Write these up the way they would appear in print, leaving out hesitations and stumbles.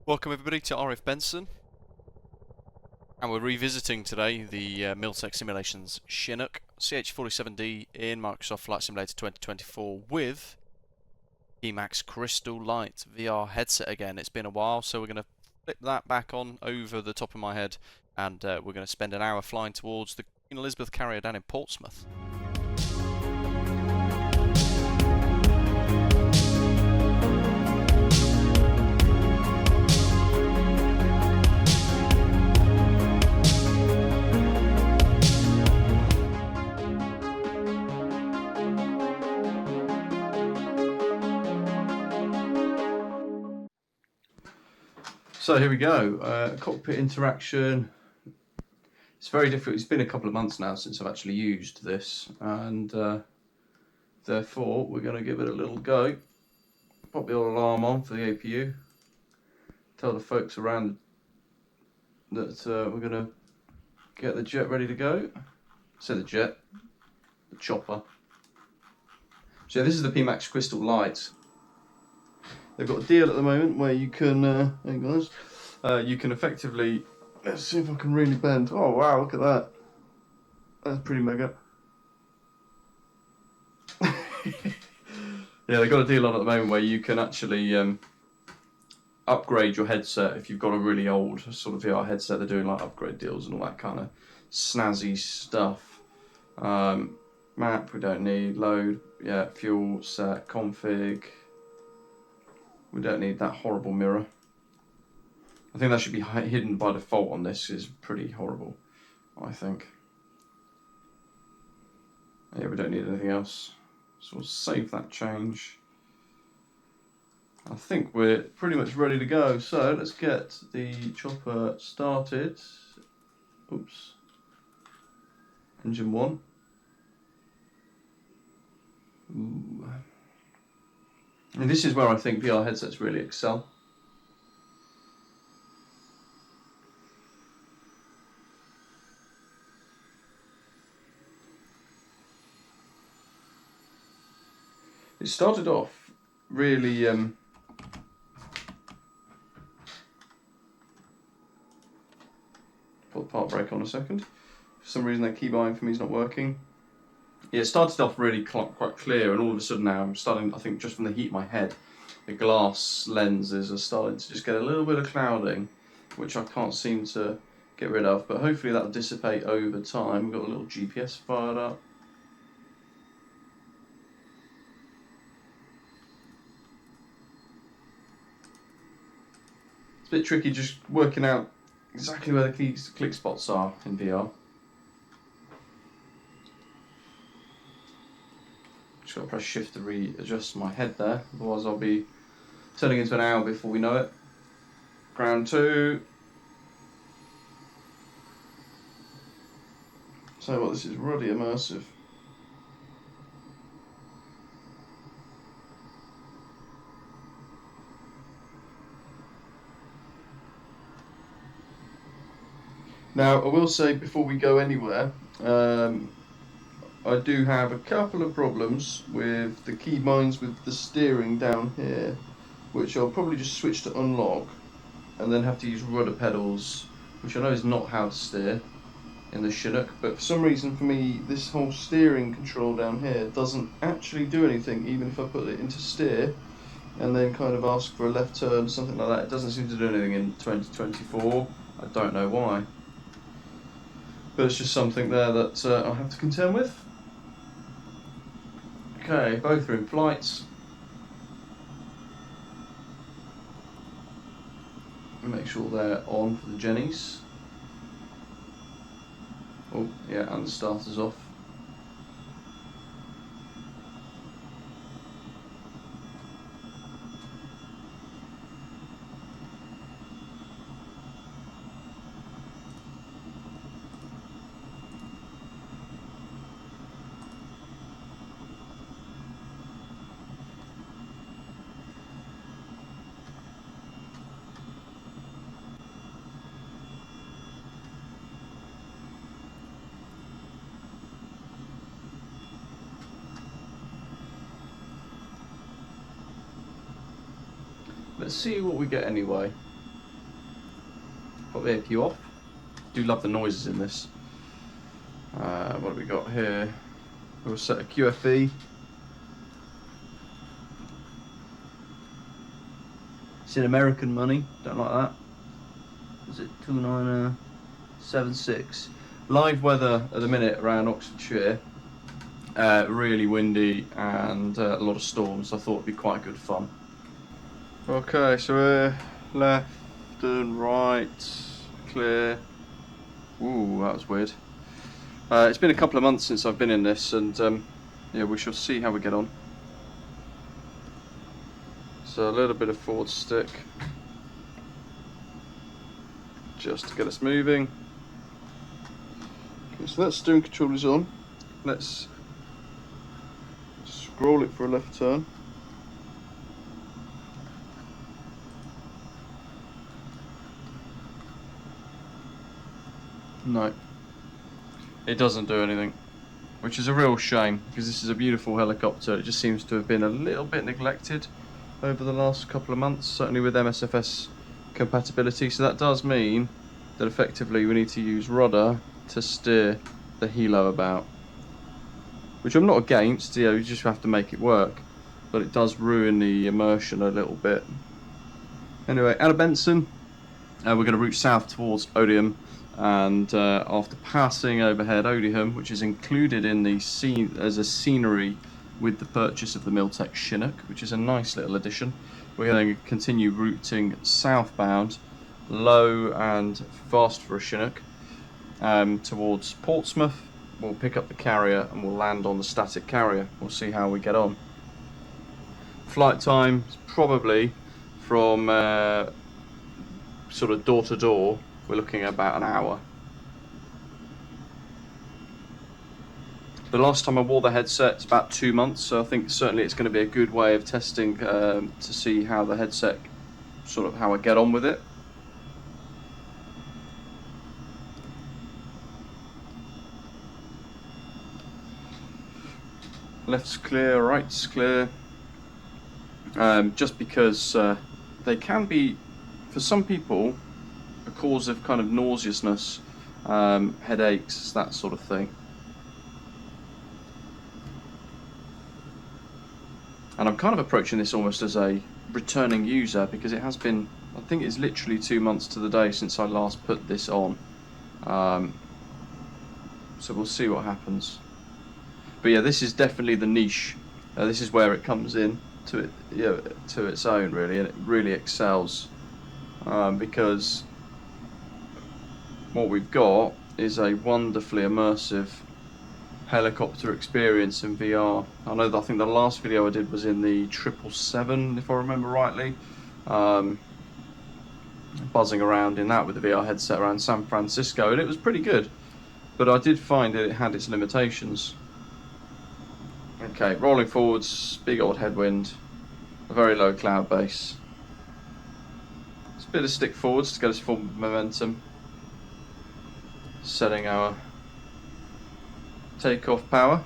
Welcome everybody to RF Benson, and we're revisiting today the Miltech Simulations Chinook CH-47D in Microsoft Flight Simulator 2024 with Pimax Crystal Light VR headset again. It's been a while, so we're going to flip that back on over the top of my head, and we're going to spend an hour flying towards the Queen Elizabeth carrier down in Portsmouth. So here we go, cockpit interaction. It's very difficult. It's been a couple of months now since I've actually used this, and therefore we're going to give it a little go. Pop the old alarm on for the APU. Tell the folks around that we're going to get the jet ready to go. So the jet, the chopper. So this is the Pimax Crystal Light. They've got a deal at the moment where you can, you can effectively, let's see if I can really bend. Oh wow, look at that. That's pretty mega. Yeah, they've got a deal on at the moment where you can actually upgrade your headset if you've got a really old sort of VR headset. They're doing like upgrade deals and all that kind of snazzy stuff. Map, we don't need. Load, yeah, fuel, set, config. We don't need that horrible mirror. I think that should be hidden by default on this. Is pretty horrible, I think. Yeah, we don't need anything else. So we'll save that change. I think we're pretty much ready to go. So let's get the chopper started. Oops. Engine 1. Ooh. And this is where I think VR headsets really excel. It started off really put the part brake on a second. For some reason that keybind for me is not working. Yeah, it started off really quite clear, and all of a sudden now I'm starting, I think just from the heat of my head, the glass lenses are starting to just get a little bit of clouding, which I can't seem to get rid of, but hopefully that'll dissipate over time. We've got a little GPS fired up. It's a bit tricky just working out exactly where the click spots are in VR. Just got to press shift to readjust my head there, otherwise I'll be turning into an owl before we know it. Ground 2. So what, this is ruddy immersive. Now I will say before we go anywhere, I do have a couple of problems with the keybinds with the steering down here, which I'll probably just switch to unlock and then have to use rudder pedals, which I know is not how to steer in the Chinook, but for some reason for me this whole steering control down here doesn't actually do anything, even if I put it into steer and then kind of ask for a left turn or something like that. It doesn't seem to do anything in 2024. I don't know why, but it's just something there that I'll have to contend with. Okay, both are in flight. Make sure they're on for the Jennies. Oh, yeah, and the starter's off. Let's see what we get anyway. Put the APU off. Do love the noises in this. What have we got here? We'll set a QFE. It's in American money, don't like that. Is it 2976? Live weather at the minute around Oxfordshire. Really windy and a lot of storms. I thought it'd be quite good fun. Okay, so we're left and right, clear. Ooh, that was weird. It's been a couple of months since I've been in this, and yeah, we shall see how we get on. So a little bit of forward stick, just to get us moving. Okay, so that steering control is on. Let's scroll it for a left turn. No, it doesn't do anything, which is a real shame because this is a beautiful helicopter. It just seems to have been a little bit neglected over the last couple of months, certainly with msfs compatibility. So that does mean that effectively we need to use rudder to steer the helo about, which I'm not against. You know, you just have to make it work, but it does ruin the immersion a little bit. Anyway, out of Benson, we're going to route south towards Odium, and after passing overhead Odium, which is included in the scene as a scenery with the purchase of the Miltech Chinook, which is a nice little addition, we're going to continue routing southbound, low and fast for a Chinook, towards Portsmouth. We'll pick up the carrier and we'll land on the static carrier. We'll see how we get on. Flight time is probably from sort of door to door, we're looking at about an hour. The last time I wore the headset, it's about 2 months, so I think certainly it's going to be a good way of testing to see how the headset, sort of how I get on with it. Left's clear, right's clear. Just because they can be, for some people, a cause of kind of nauseousness, headaches, that sort of thing. And I'm kind of approaching this almost as a returning user, because it has been, I think it's literally 2 months to the day since I last put this on. So we'll see what happens. But yeah, this is definitely the niche. This is where it comes in to it, you know, to its own really, and it really excels, because what we've got is a wonderfully immersive helicopter experience in VR. I think the last video I did was in the 777, if I remember rightly, buzzing around in that with the VR headset around San Francisco, and it was pretty good, but I did find that it had its limitations. Okay, rolling forwards, big old headwind, a very low cloud base. It's a bit of stick forwards to get us full momentum. Setting our takeoff power.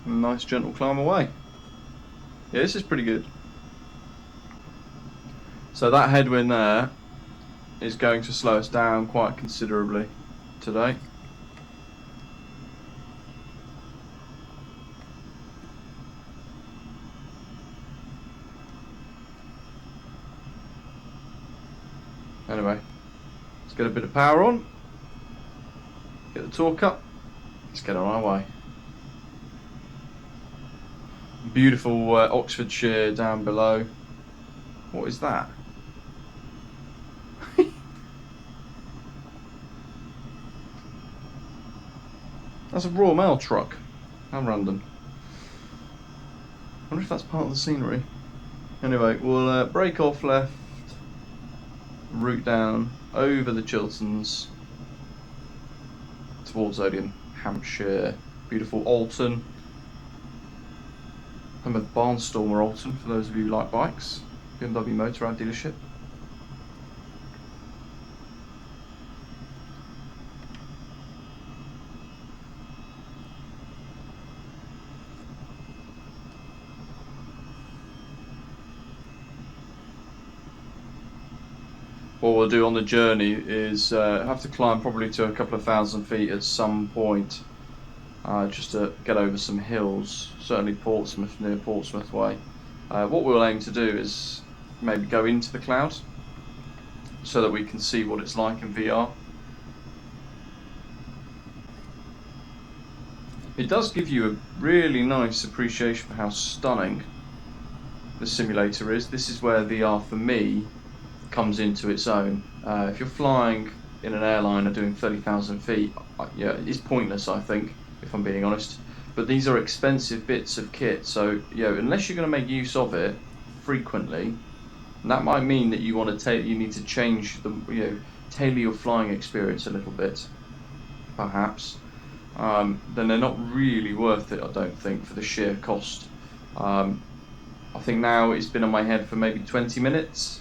Nice gentle climb away. Yeah, this is pretty good. So that headwind there is going to slow us down quite considerably today. Anyway, let's get a bit of power on, get the torque up, let's get on our way. Beautiful Oxfordshire down below. What is that? That's a Royal Mail truck. How random. I wonder if that's part of the scenery. Anyway, we'll brake off left, route down over the Chilterns towards Odium, Hampshire. Beautiful Alton. I'm at Barnstormer Alton for those of you who like bikes. BMW Motorrad dealership. what we'll do on the journey is have to climb probably to a couple of thousand feet at some point, just to get over some hills, certainly Portsmouth, near Portsmouth way. What we'll aim to do is maybe go into the cloud so that we can see what it's like in VR. It does give you a really nice appreciation for how stunning the simulator is. This is where VR for me comes into its own. If you're flying in an airliner doing 30,000 feet, yeah, it's pointless, I think, if I'm being honest. But these are expensive bits of kit, so unless you're going to make use of it frequently, and that might mean that you want to you need to change the tailor your flying experience a little bit, perhaps. Then they're not really worth it, I don't think, for the sheer cost. I think now it's been on my head for maybe 20 minutes.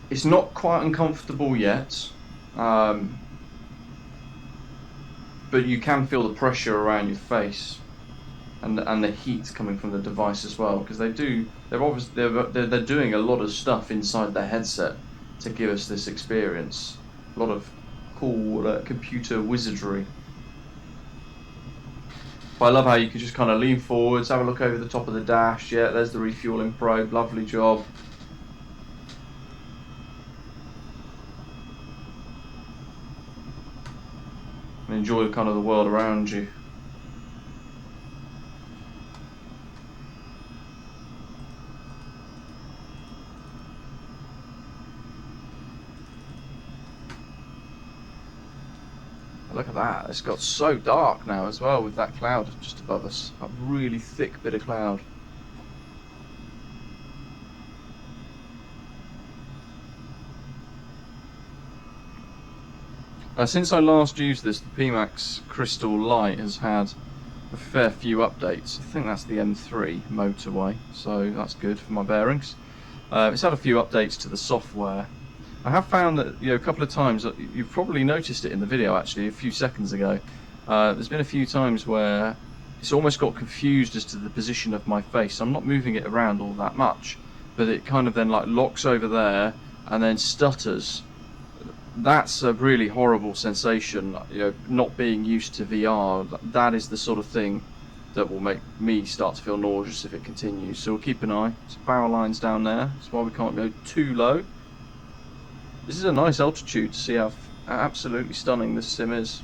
It's not quite uncomfortable yet, but you can feel the pressure around your face and the heat coming from the device as well, because they're doing a lot of stuff inside the headset to give us this experience. A lot of cool computer wizardry. But I love how you can just kind of lean forwards, have a look over the top of the dash. Yeah, there's the refueling probe. Lovely job. And enjoy kind of the world around you. Look at that, it's got so dark now as well with that cloud just above us. A really thick bit of cloud. Since I last used this, the Pimax Crystal Light has had a fair few updates. I think that's the M3 motorway, so that's good for my bearings. It's had a few updates to the software. I have found that a couple of times, you've probably noticed it in the video actually a few seconds ago, there's been a few times where it's almost got confused as to the position of my face. I'm not moving it around all that much, but it kind of then like locks over there and then stutters. That's a really horrible sensation, not being used to VR. That is the sort of thing that will make me start to feel nauseous if it continues. So we'll keep an eye. There's power lines down there, that's why we can't go too low. This is a nice altitude to see how absolutely stunning this sim is.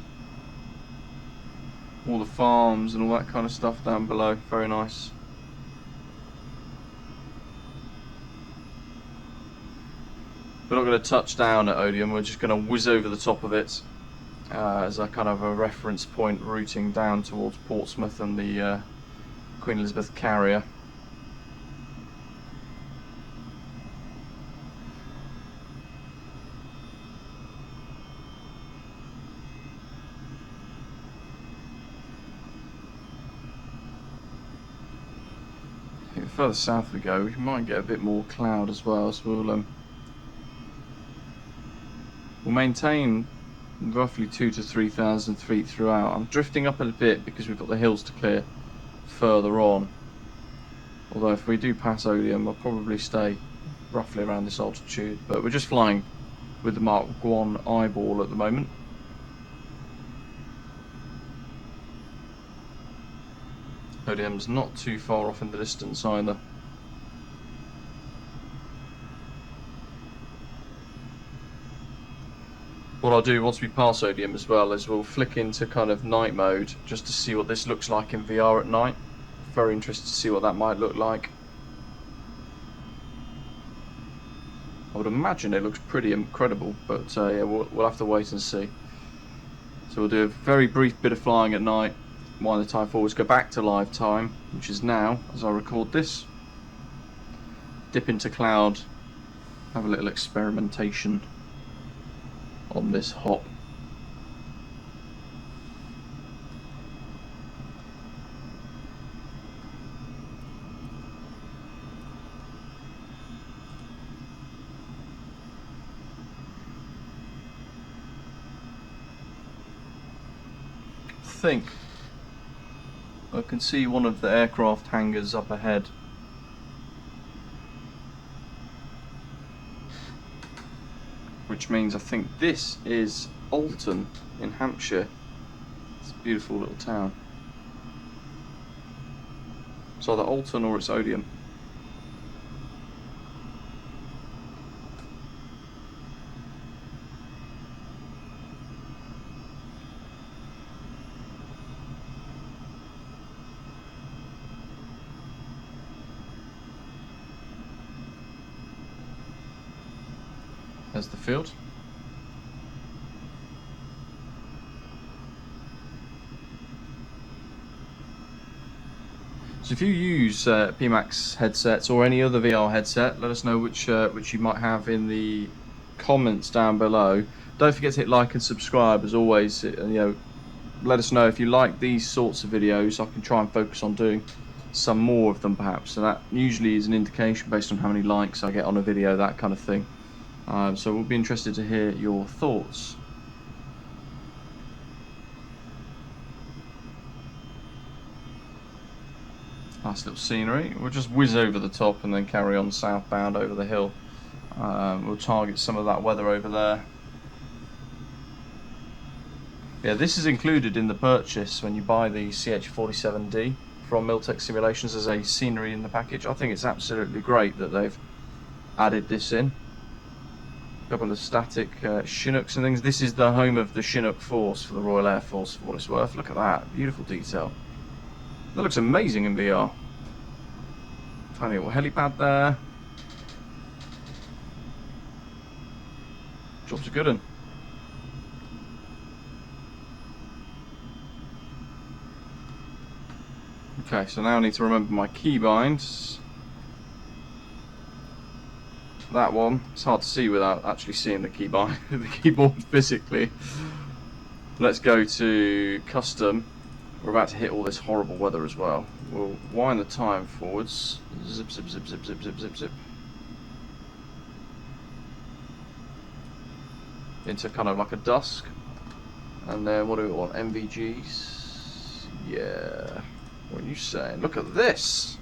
All the farms and all that kind of stuff down below, very nice. We're not going to touch down at Odium, we're just going to whiz over the top of it as a kind of a reference point routing down towards Portsmouth and the Queen Elizabeth carrier. The further south we go, we might get a bit more cloud as well, so we'll maintain roughly 2,000 to 3,000 feet throughout. I'm drifting up a bit because we've got the hills to clear further on. Although if we do pass Odium, I'll probably stay roughly around this altitude. But we're just flying with the Mark 1 eyeball at the moment. Odium's not too far off in the distance either. What I'll do once we pass Odium as well is we'll flick into kind of night mode just to see what this looks like in VR at night. Very interested to see what that might look like. I would imagine it looks pretty incredible, but yeah, we'll have to wait and see. So we'll do a very brief bit of flying at night. While the time forwards, go back to live time, which is now as I record this. Dip into cloud, have a little experimentation on this hop. I think I can see one of the aircraft hangars up ahead. which means I think this is Alton in Hampshire. It's a beautiful little town. It's either Alton or it's Odium. There's the field. So if you use Pimax headsets or any other VR headset, let us know which you might have in the comments down below. Don't forget to hit like and subscribe as always. Let us know if you like these sorts of videos. I can try and focus on doing some more of them perhaps, and that usually is an indication based on how many likes I get on a video, that kind of thing. So we'll be interested to hear your thoughts. Nice little scenery. We'll just whiz over the top and then carry on southbound over the hill. We'll target some of that weather over there. Yeah, this is included in the purchase when you buy the CH-47D from Miltech Simulations as a scenery in the package. I think it's absolutely great that they've added this in. A couple of static Chinooks and things. This is the home of the Chinook Force for the Royal Air Force, for what it's worth. Look at that, beautiful detail. That looks amazing in VR. Tiny little helipad there. Job's a good one. Okay, so now I need to remember my keybinds. That one, it's hard to see without actually seeing the keybind, the keyboard physically. Let's go to custom. We're about to hit all this horrible weather as well. We'll wind the time forwards. Zip, zip, zip, zip, zip, zip, zip, zip. Into kind of like a dusk. And then what do we want? MVGs? Yeah. What are you saying? Look at this!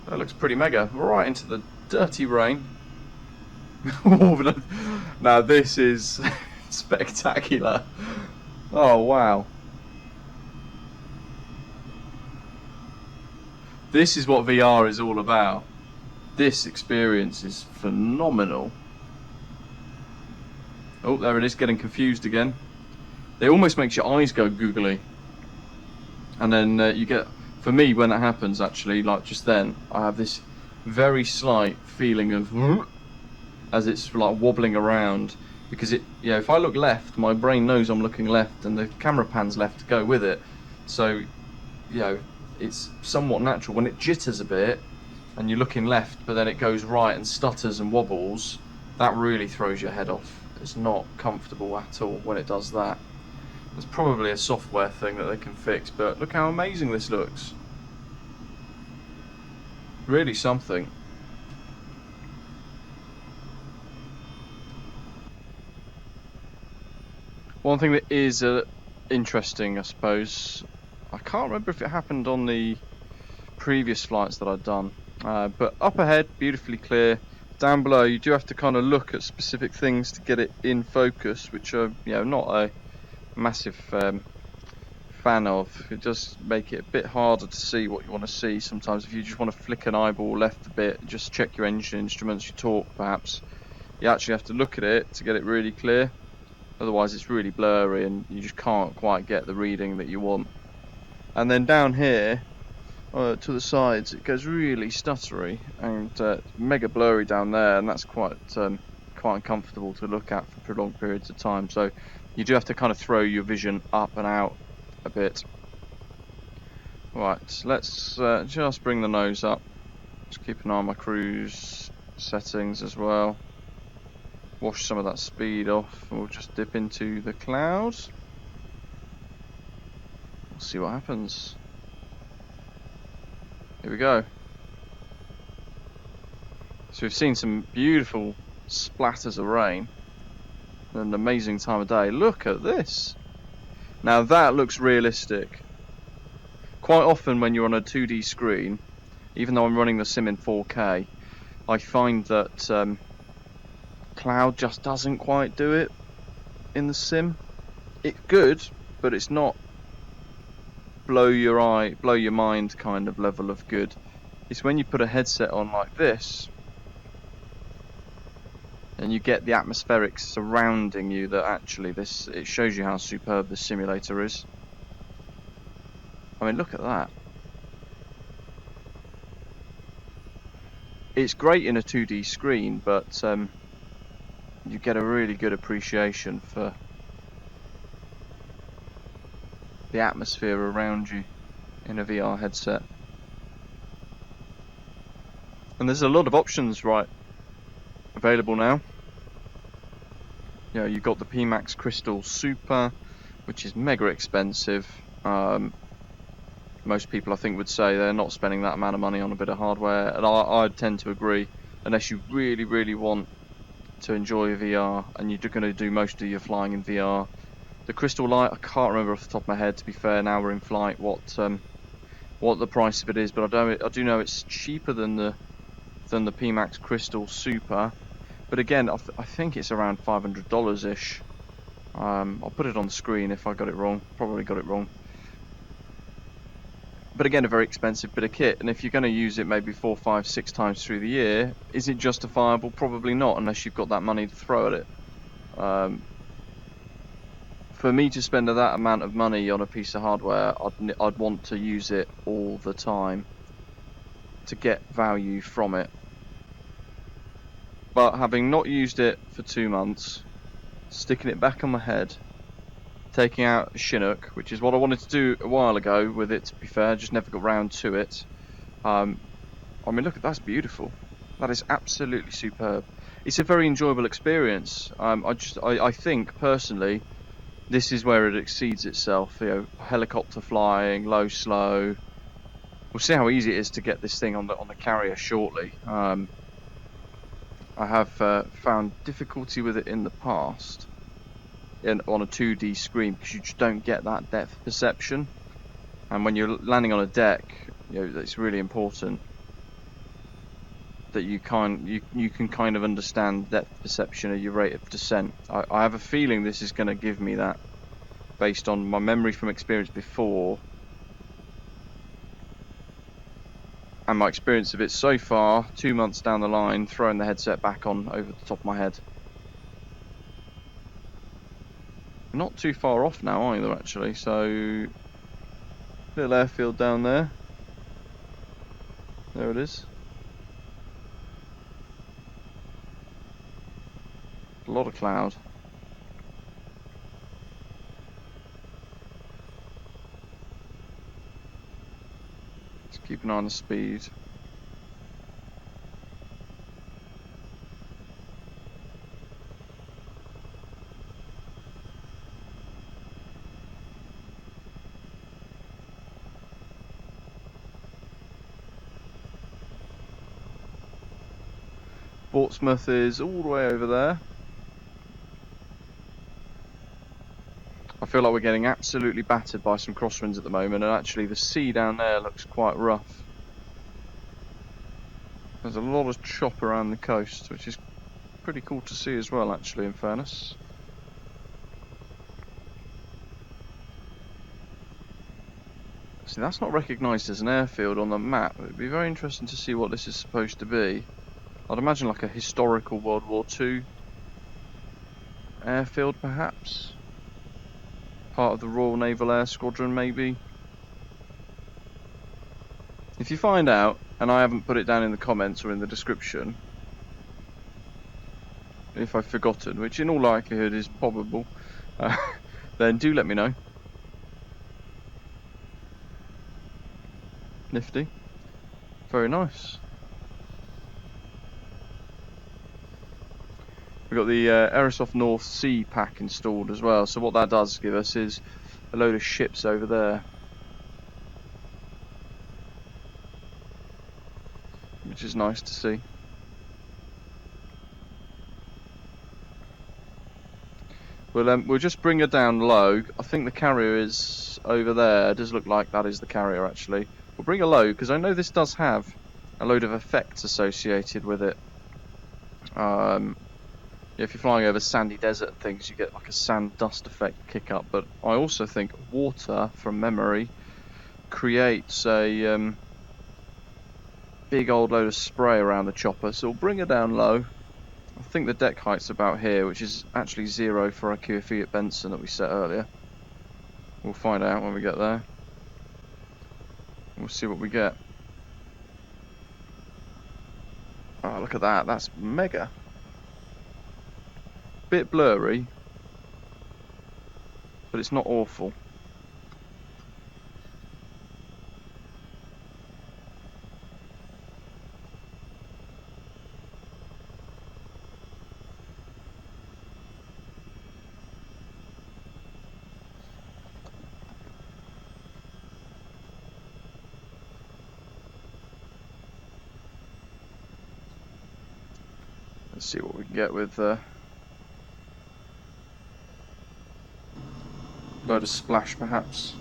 That looks pretty mega. Right into the dirty rain. Now this is spectacular. Oh wow. This is what VR is all about. This experience is phenomenal. Oh, there it is, getting confused again. It almost makes your eyes go googly. And then you get, for me when that happens actually, like just then, I have this very slight feeling of as it's like wobbling around, because it, if I look left, my brain knows I'm looking left and the camera pans left to go with it. So, it's somewhat natural. When it jitters a bit and you're looking left but then it goes right and stutters and wobbles, that really throws your head off. It's not comfortable at all when it does that. It's probably a software thing that they can fix, but look how amazing this looks. Really something. One thing that is interesting, I suppose, I can't remember if it happened on the previous flights that I'd done, but up ahead, beautifully clear. Down below, you do have to kind of look at specific things to get it in focus, which are, not a massive fan of. It does make it a bit harder to see what you want to see sometimes. If you just want to flick an eyeball left a bit, just check your engine instruments, your torque perhaps, you actually have to look at it to get it really clear. Otherwise it's really blurry and you just can't quite get the reading that you want. And then down here to the sides it goes really stuttery and mega blurry down there, and that's quite uncomfortable to look at for prolonged periods of time. So you do have to kind of throw your vision up and out a bit. Right, let's just bring the nose up. Just keep an eye on my cruise settings as well. Wash some of that speed off. We'll just dip into the clouds. We'll see what happens. Here we go. So we've seen some beautiful splatters of rain. An amazing time of day. Look at this. Now that looks realistic. Quite often when you're on a 2D screen, even though I'm running the sim in 4K, I find that cloud just doesn't quite do it in the sim. It's good, but it's not blow your mind kind of level of good. It's when you put a headset on like this and you get the atmospherics surrounding you that actually it shows you how superb the simulator is. I mean, look at that. It's great in a 2D screen, but you get a really good appreciation for the atmosphere around you in a VR headset. And there's a lot of options available now. You know, you've got the Pimax Crystal Super, which is mega expensive. Most people, I think, would say they're not spending that amount of money on a bit of hardware, and I tend to agree, unless you really, really want to enjoy VR and you're going to do most of your flying in VR. The Crystal Light, I can't remember off the top of my head, to be fair, now we're in flight, what the price of it is, but I do know it's cheaper than the Pimax Crystal Super. But again, I think it's around $500-ish. I'll put it on the screen if I got it wrong. Probably got it wrong. But again, a very expensive bit of kit, and if you're going to use it maybe 4, 5, 6 times through the year, is it justifiable? Probably not, unless you've got that money to throw at it. For me to spend that amount of money on a piece of hardware, I'd want to use it all the time to get value from it. But having not used it for 2 months, sticking it back on my head, taking out a Chinook, which is what I wanted to do a while ago with it, to be fair, just never got round to it. I mean, look, that's beautiful. That is absolutely superb. It's a very enjoyable experience. I think, personally, this is where it exceeds itself. You know, helicopter flying, low, slow. We'll see how easy it is to get this thing on the carrier shortly. I have found difficulty with it in the past on a 2D screen, because you just don't get that depth perception, and when you're landing on a deck, you know, it's really important that you can kind of understand depth perception of your rate of descent. I have a feeling this is going to give me that, based on my memory from experience before and my experience of it so far, 2 months down the line, throwing the headset back on over the top of my head. Not too far off now either, actually, so little airfield down there. There it is. A lot of cloud. Let's keep an eye on the speed. Portsmouth is all the way over there. I feel like we're getting absolutely battered by some crosswinds at the moment, and actually the sea down there looks quite rough. There's a lot of chop around the coast, which is pretty cool to see as well, actually, in fairness. See, that's not recognised as an airfield on the map. It'd be very interesting to see what this is supposed to be. I'd imagine like a historical World War II airfield, perhaps. Part of the Royal Naval Air Squadron, maybe. If you find out, and I haven't put it down in the comments or in the description, if I've forgotten, which in all likelihood is probable, then do let me know. Nifty. Very nice. We've got the Aerosoft North Sea pack installed as well, so what that does give us is a load of ships over there, which is nice to see. We'll just bring her down low. I think the carrier is over there. It does look like that is the carrier, actually. We'll bring her low, because I know this does have a load of effects associated with it. If you're flying over sandy desert and things, you get like a sand dust effect kick up. But I also think water, from memory, creates a big old load of spray around the chopper, so we'll bring her down low. I think the deck height's about here, which is actually 0 for our QFE at Benson that we set earlier. We'll find out when we get there. We'll see what we get. Oh, look at that, that's mega. Bit blurry, but it's not awful. Let's see what we can get with load of splash, perhaps.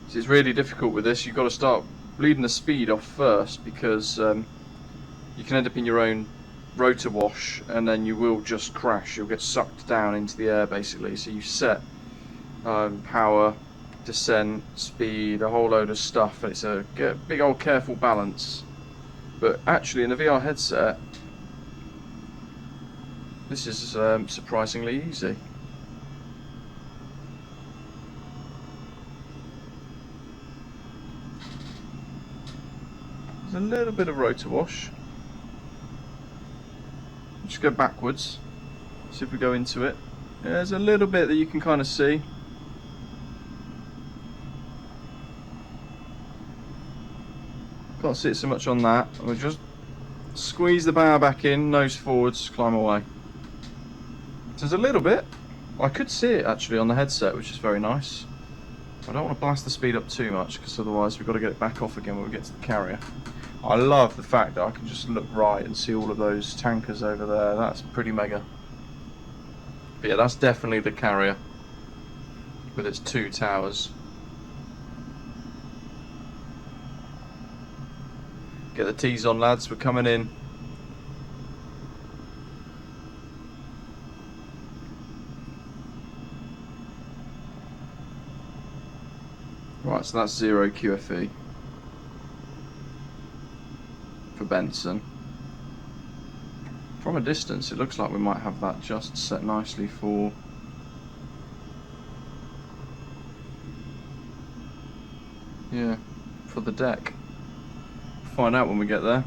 So it's really difficult with this. You've got to start bleeding the speed off first, because you can end up in your own rotor wash, and then you will just crash. You'll get sucked down into the air, basically. So you set power, descent, speed, a whole load of stuff, and it's a big old careful balance. But actually, in the VR headset, this is surprisingly easy. There's a little bit of rotor wash. Just go backwards. See if we go into it. Yeah, there's a little bit that you can kind of see. Can't see it so much on that. We'll just squeeze the bow back in, nose forwards, climb away. So there's a little bit. I could see it actually on the headset, which is very nice. I don't want to blast the speed up too much, because otherwise we've got to get it back off again when we get to the carrier. I love the fact that I can just look right and see all of those tankers over there. That's pretty mega. But yeah, that's definitely the carrier with its 2 towers. Get the T's on, lads, we're coming in. Right, so that's 0 QFE for Benson. From a distance, it looks like we might have that just set nicely for for the deck. Find out when we get there.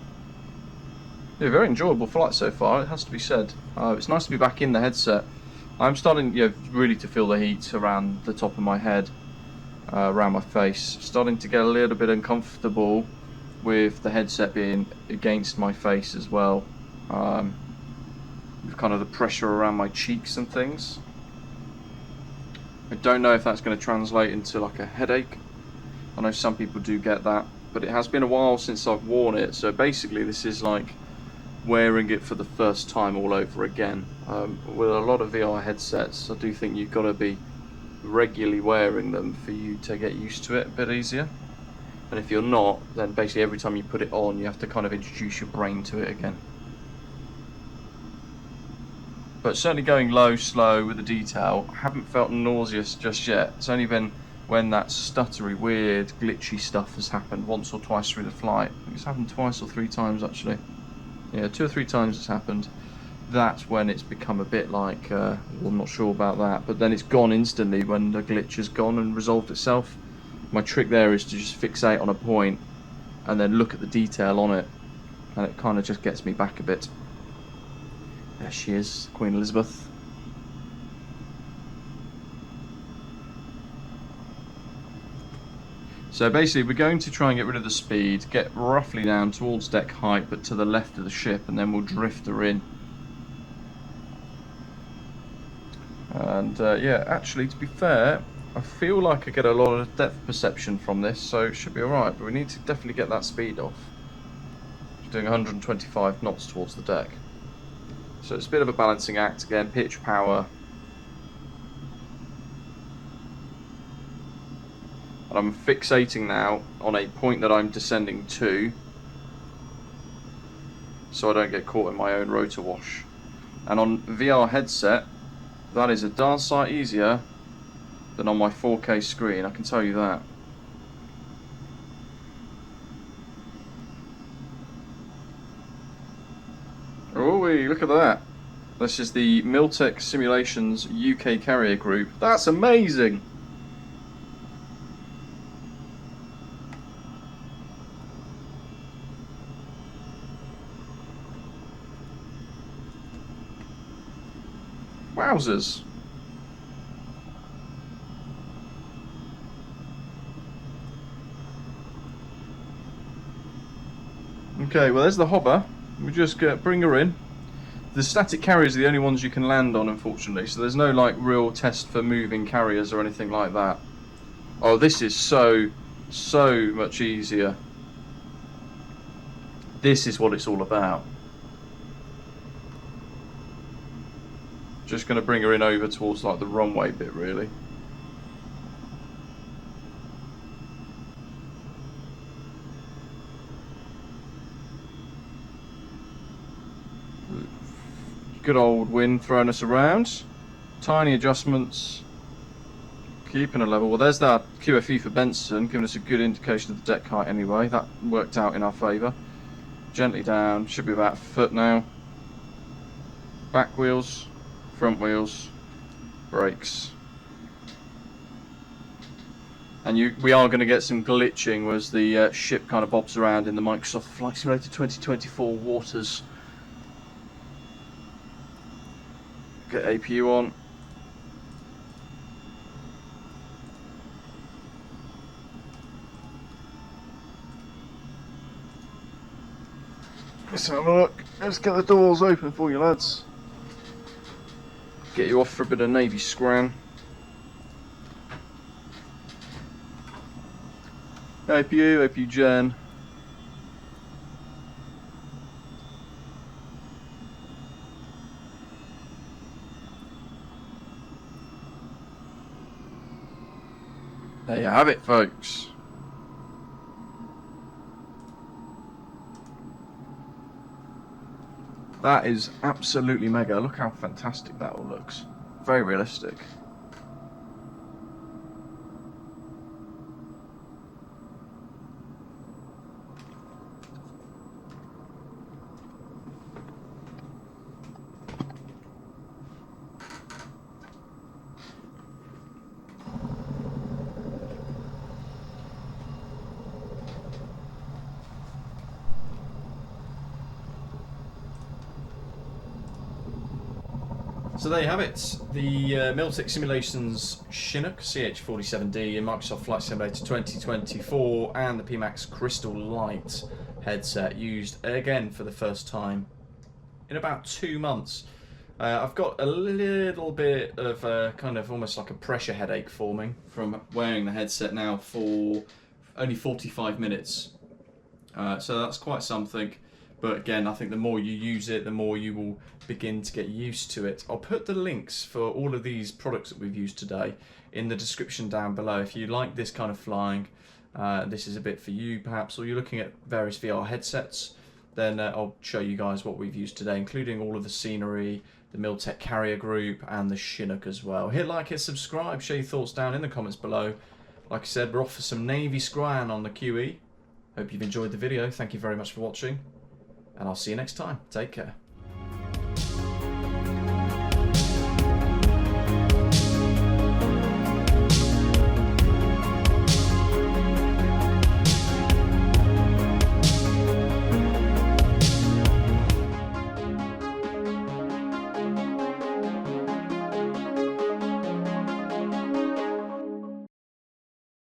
Yeah, very enjoyable flight so far, it has to be said. It's nice to be back in the headset. I'm starting really to feel the heat around the top of my head. Around my face, starting to get a little bit uncomfortable with the headset being against my face as well, with kind of the pressure around my cheeks and things. I don't know if that's going to translate into like a headache. I know some people do get that, but it has been a while since I've worn it, so basically this is like wearing it for the first time all over again. With a lot of VR headsets, I do think you've got to be regularly wearing them for you to get used to it a bit easier, and if you're not, then basically every time you put it on you have to kind of introduce your brain to it again. But certainly going low, slow with the detail, I haven't felt nauseous just yet. It's only been when that stuttery, weird, glitchy stuff has happened once or twice through the flight. I think it's happened 2 or 3 times actually. Yeah, 2 or 3 times it's happened. That's when it's become a bit like, well, I'm not sure about that, but then it's gone instantly when the glitch has gone and resolved itself. My trick there is to just fixate on a point and then look at the detail on it, and it kind of just gets me back a bit. There she is, Queen Elizabeth. So basically we're going to try and get rid of the speed, get roughly down towards deck height but to the left of the ship, and then we'll drift her in. And yeah, actually, to be fair, I feel like I get a lot of depth perception from this, so it should be alright, but we need to definitely get that speed off. We're doing 125 knots towards the deck. So it's a bit of a balancing act again, pitch, power. And I'm fixating now on a point that I'm descending to, so I don't get caught in my own rotor wash. And on VR headset, that is a darn sight easier than on my 4K screen, I can tell you that. Oh, look at that. This is the Miltech Simulations UK carrier group. That's amazing! Wowzers. Okay, well there's the hopper. We just bring her in. The static carriers are the only ones you can land on, unfortunately, so there's no like real test for moving carriers or anything like that. Oh, this is so much easier. This is what it's all about. Just going to bring her in over towards like the runway bit, really. Good old wind throwing us around. Tiny adjustments. Keeping a level. Well, there's that QFE for Benson, giving us a good indication of the deck height anyway. That worked out in our favour. Gently down. Should be about a foot now. Back wheels. Front wheels. Brakes. And we are going to get some glitching as the ship kind of bobs around in the Microsoft Flight Simulator 2024 waters. Get APU on. Let's have a look. Let's get the doors open for you, lads. Get you off for a bit of Navy scran. APU gen. There you have it, folks. That is absolutely mega. Look how fantastic that all looks. Very realistic. So there you have it, the Miltech Simulations Chinook CH-47D in Microsoft Flight Simulator 2024 and the Pimax Crystal Light headset used again for the first time in about 2 months. I've got a little bit of kind of almost like a pressure headache forming from wearing the headset now for only 45 minutes. So that's quite something. But again, I think the more you use it, the more you will begin to get used to it. I'll put the links for all of these products that we've used today in the description down below. If you like this kind of flying, this is a bit for you perhaps, or you're looking at various VR headsets, then I'll show you guys what we've used today, including all of the scenery, the Miltech carrier group, and the Chinook as well. Hit like, hit subscribe, share your thoughts down in the comments below. Like I said, we're off for some Navy scran on the QE. Hope you've enjoyed the video. Thank you very much for watching. And I'll see you next time. Take care.